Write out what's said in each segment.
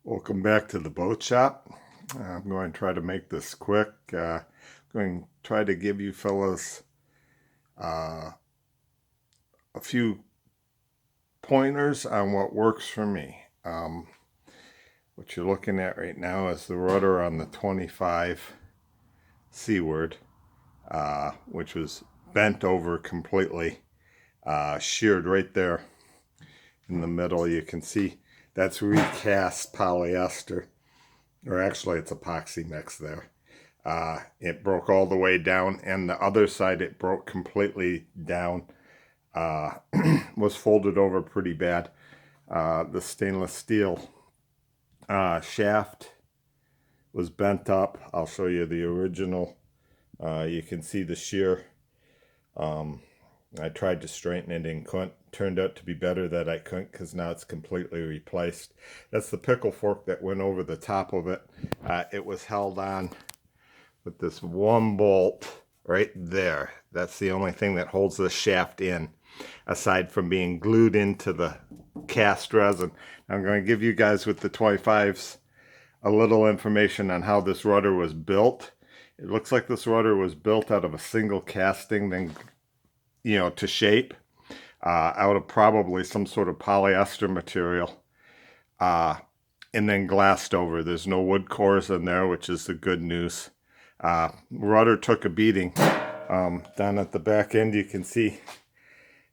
Welcome back to the boat shop. I'm going to try to make this quick. I'm going to try to give you fellas a few pointers on what works for me. What you're looking at right now is the rudder on the 25 seaward, which was bent over completely, sheared right there in the middle. You can see that's recast polyester, or actually it's epoxy mix there. It broke all the way down, and the other side it broke completely down. Was folded over pretty bad. The stainless steel shaft was bent up. I'll show you the original. You can see the shear. I tried to straighten it and couldn't. Turned out to be better that I couldn't, because now it's completely replaced. That's the pickle fork that went over the top of it. It was held on with this one bolt right there. That's the only thing that holds the shaft in, aside from being glued into the cast resin. I'm going to give you guys with the 25s a little information on how this rudder was built. It looks like this rudder was built out of a single casting, then to shape, out of probably some sort of polyester material, and then glassed over. There's no wood cores in there, which is the good news. Rudder took a beating. Down at the back end you can see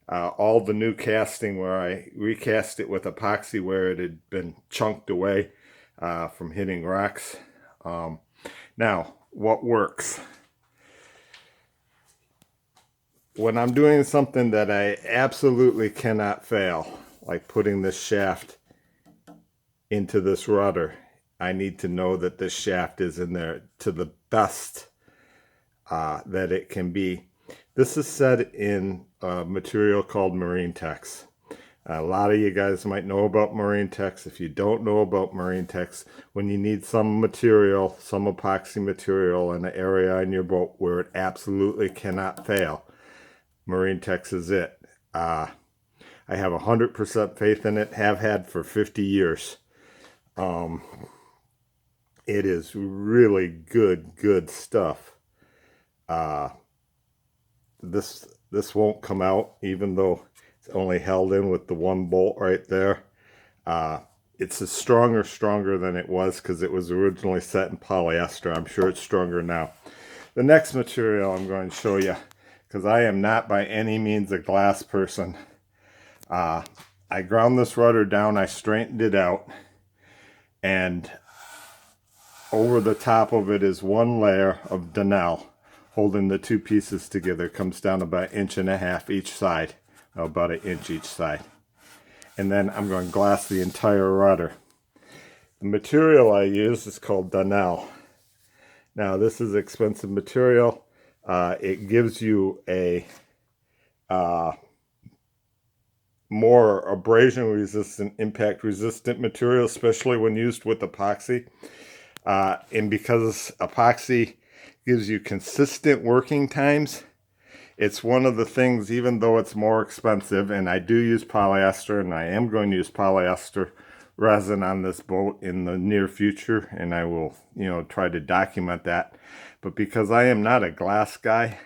all the new casting, where I recast it with epoxy where it had been chunked away from hitting rocks. Now, what works? When I'm doing something that I absolutely cannot fail, like putting this shaft into this rudder, I need to know that this shaft is in there to the best that it can be. This is set in a material called Marine Tex. A lot of you guys might know about Marine Tex. If you don't know about Marine Tex, when you need some material, some epoxy material in an area on your boat where it absolutely cannot fail, Marine Tex is it. I have 100% faith in it, have had for 50 years. It is really good stuff. This won't come out, even though it's only held in with the one bolt right there. It's stronger than it was, because it was originally set in polyester. I'm sure it's stronger now. The next material I'm going to show you, because I am not by any means a glass person. I ground this rudder down, I straightened it out, and over the top of it is one layer of Donnell holding the two pieces together. It comes down about 1.5 inches each side, about 1 inch each side. And then I'm going to glass the entire rudder. The material I use is called Donnell. Now, this is expensive material. It gives you a more abrasion resistant, impact resistant material, especially when used with epoxy. And because epoxy gives you consistent working times, it's one of the things, even though it's more expensive, and I do use polyester, and I am going to use polyester resin on this boat in the near future, and I will, try to document that. But because I am not a glass guy,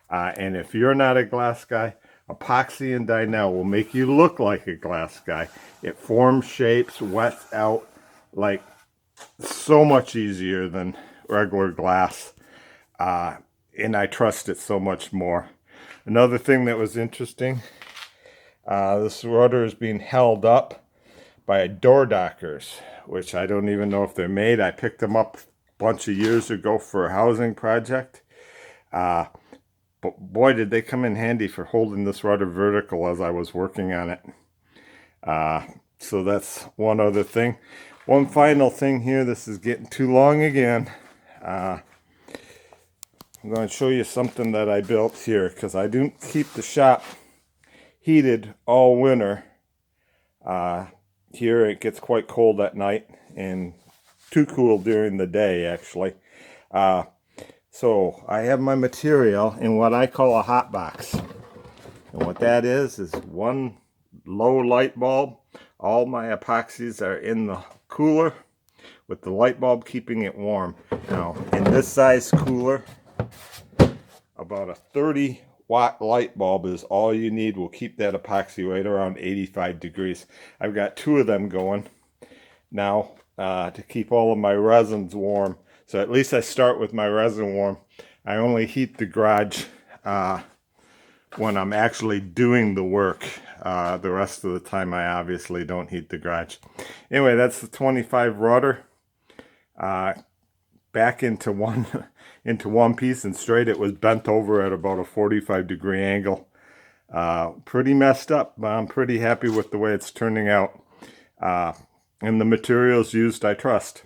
and if you're not a glass guy, epoxy and Donnell will make you look like a glass guy. It forms shapes, wets out like so much easier than regular glass, and I trust it so much more. Another thing that was interesting, this rudder is being held up by door dockers, which I don't even know if they're made. I picked them up a bunch of years ago for a housing project, but boy, did they come in handy for holding this rudder vertical as I was working on it. So that's one other thing. One final thing here, this is getting too long again. I'm going to show you something that I built here, because I do keep the shop heated all winter. Here it gets quite cold at night, and too cool during the day, actually. So I have my material in what I call a hot box. And what that is one low light bulb, All my epoxies are in the cooler with the light bulb keeping it warm. Now, in this size cooler, about a 30-watt light bulb is all you need. Will keep that epoxy right around 85 degrees. I've got 2 of them going now to keep all of my resins warm. So at least I start with my resin warm. I only heat the garage when I'm actually doing the work. The rest of the time I obviously don't heat the garage. Anyway, that's the 25 rudder. Back into one piece and straight. It was bent over at about a 45-degree angle. Pretty messed up, but I'm pretty happy with the way it's turning out. And the materials used I trust.